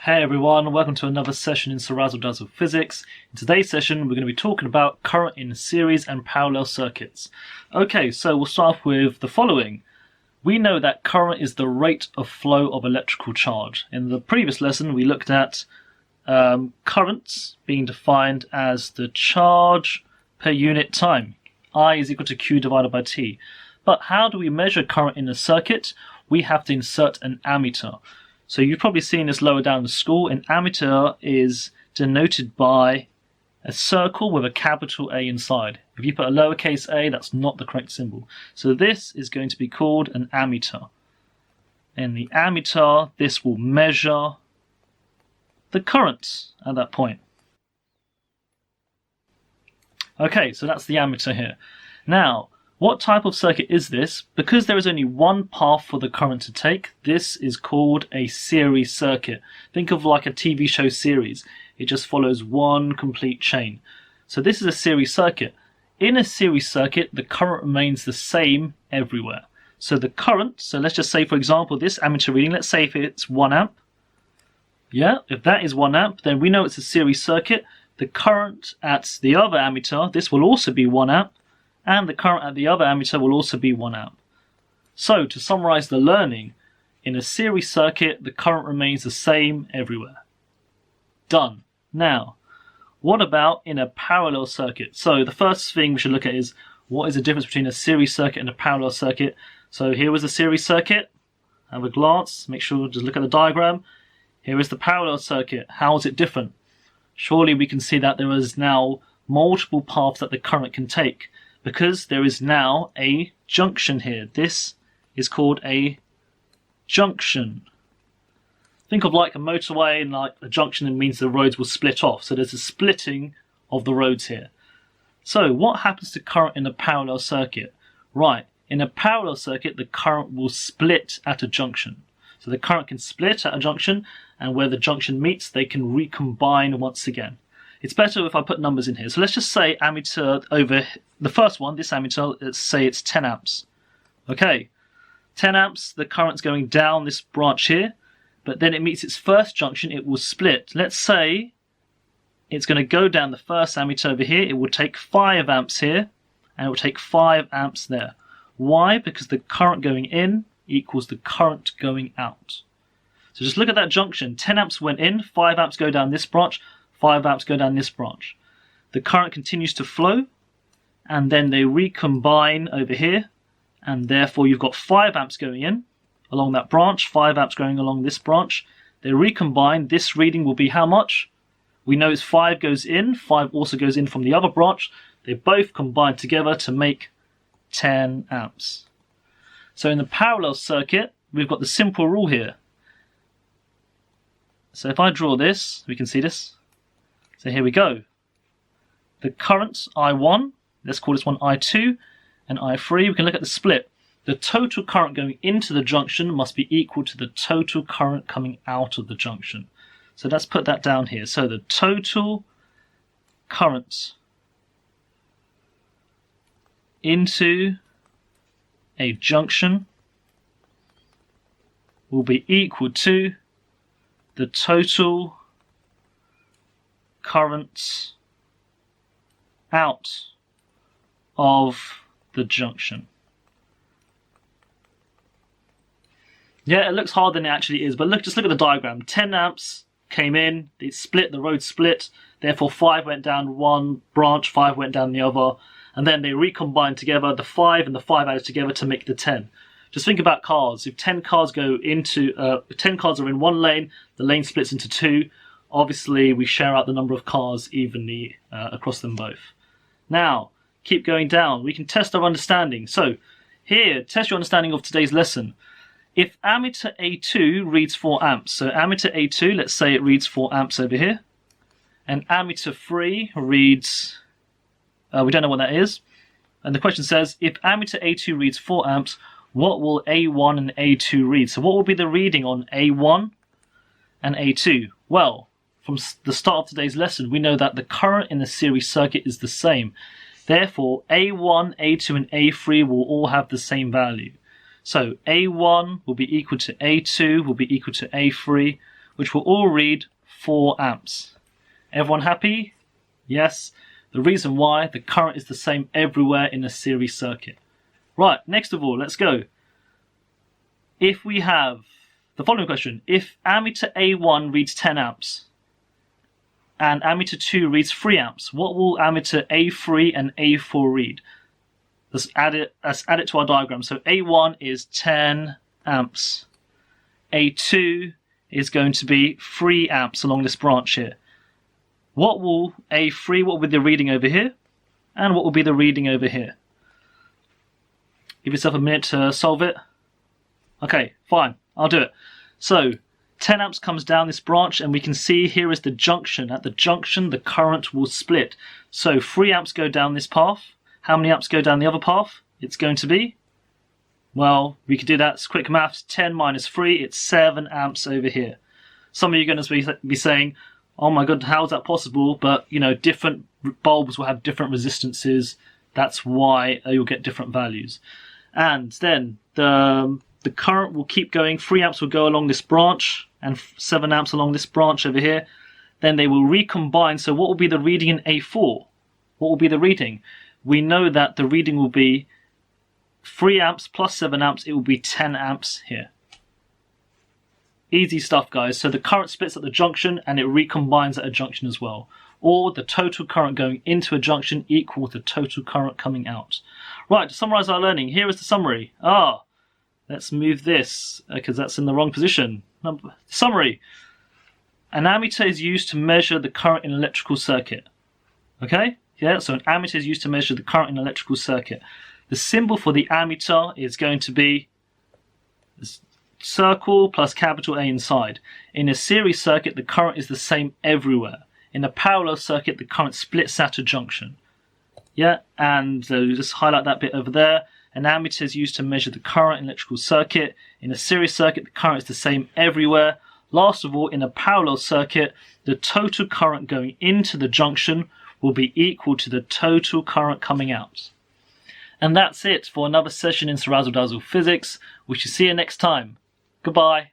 Hey everyone, welcome to another session in CeerazzleDazzle Physics. In today's session we're going to be talking about current in series and parallel circuits. Okay, so we'll start off with the following. We know that current is the rate of flow of electrical charge. In the previous lesson we looked at currents being defined as the charge per unit time. I is equal to Q divided by T. But how do we measure current in a circuit? We have to insert an ammeter. So you've probably seen this lower down in school. An ammeter is denoted by a circle with a capital A inside. If you put a lowercase a, that's not the correct symbol. So this is going to be called an ammeter. In the ammeter, this will measure the current at that point. Okay, so that's the ammeter here. Now, what type of circuit is this? Because there is only one path for the current to take, this is called a series circuit. Think of like a TV show series. It just follows one complete chain. So this is a series circuit. In a series circuit, the current remains the same everywhere. So the current, so let's just say for example this ammeter reading, let's say if it's 1 amp. Yeah, if that is 1 amp, then we know it's a series circuit. The current at the other ammeter, this will also be 1 amp. And the current at the other ammeter will also be 1 amp. So to summarize the learning, in a series circuit the current remains the same everywhere. Done. Now, what about in a parallel circuit? So the first thing we should look at is what is the difference between a series circuit and a parallel circuit. So here was a series circuit. Have a glance, make sure just look at the diagram. Here is the parallel circuit. How is it different? Surely we can see that there is now multiple paths that the current can take, because there is now a junction here. This is called a junction. Think of like a motorway, and like a junction means the roads will split off. So there's a splitting of the roads here. So what happens to current in a parallel circuit? Right, in a parallel circuit the current will split at a junction. So the current can split at a junction, and where the junction meets they can recombine once again. It's better if I put numbers in here. So let's just say ammeter over the first one, this ammeter, let's say it's 10 amps. Okay, 10 amps, the current's going down this branch here, but then it meets its first junction, it will split. Let's say it's going to go down the first ammeter over here, it will take 5 amps here, and it will take 5 amps there. Why? Because the current going in equals the current going out. So just look at that junction. 10 amps went in, 5 amps go down this branch, 5 amps go down this branch. The current continues to flow, and then they recombine over here, and therefore you've got 5 amps going in along that branch, 5 amps going along this branch. They recombine. This reading will be how much? We know it's 5 goes in, 5 also goes in from the other branch. They both combine together to make 10 amps. So in the parallel circuit, we've got the simple rule here. So if I draw this, we can see this. So here we go. The current I1, let's call this one I2, and I3, we can look at the split. The total current going into the junction must be equal to the total current coming out of the junction. So let's put that down here. So the total current into a junction will be equal to the total current out of the junction. Yeah, it looks harder than it actually is, but just look at the diagram. 10 amps came in, it split, the road split, therefore 5 went down one branch, 5 went down the other, and then they recombined together, the 5 and the 5 added together to make the 10. Just think about cars. If 10 cars go into 10 cars are in one lane, the lane splits into 2. Obviously, we share out the number of cars evenly across them both. Now, keep going down. We can test our understanding. So, here, test your understanding of today's lesson. If ammeter A2 reads 4 amps, so ammeter A2, let's say it reads 4 amps over here, and ammeter 3 reads, we don't know what that is, and the question says, if ammeter A2 reads 4 amps, what will A1 and A2 read? So what will be the reading on A1 and A2? Well, from the start of today's lesson, we know that the current in the series circuit is the same. Therefore, A1, A2, and A3 will all have the same value. So A1 will be equal to A2, will be equal to A3, which will all read 4 amps. Everyone happy? Yes. The reason why, the current is the same everywhere in a series circuit. Right, next of all, let's go. If we have the following question, if ammeter A1 reads 10 amps and ammeter 2 reads 3 amps, what will ammeter A3 and A4 read? Let's add it to our diagram. So A1 is 10 amps. A2 is going to be 3 amps along this branch here. What will be the reading over here? And what will be the reading over here? Give yourself a minute to solve it. Okay, fine, I'll do it. So 10 amps comes down this branch, and we can see here is the junction. At the junction, the current will split. So 3 amps go down this path. How many amps go down the other path? It's going to be, well, we could do that. It's quick maths. 10 minus 3, it's 7 amps over here. Some of you are going to be saying, oh my god, how is that possible? But, you know, different bulbs will have different resistances. That's why you'll get different values. And then the current will keep going. 3 amps will go along this branch and 7 amps along this branch over here. Then they will recombine. So what will be the reading in A4? What will be the reading? We know that the reading will be 3 amps plus 7 amps. It will be 10 amps here. Easy stuff, guys. So the current splits at the junction and it recombines at a junction as well. Or the total current going into a junction equal the total current coming out. Right, to summarize our learning, here is the summary. Let's move this because that's in the wrong position. Summary. An ammeter is used to measure the current in an electrical circuit. Okay? Yeah, so an ammeter is used to measure the current in an electrical circuit. The symbol for the ammeter is going to be circle plus capital A inside. In a series circuit, the current is the same everywhere. In a parallel circuit, the current splits at a junction. Yeah, and just highlight that bit over there. An ammeter is used to measure the current in an electrical circuit. In a series circuit, the current is the same everywhere. Last of all, in a parallel circuit, the total current going into the junction will be equal to the total current coming out. And that's it for another session in CeerazzleDazzle Physics. We shall see you next time. Goodbye.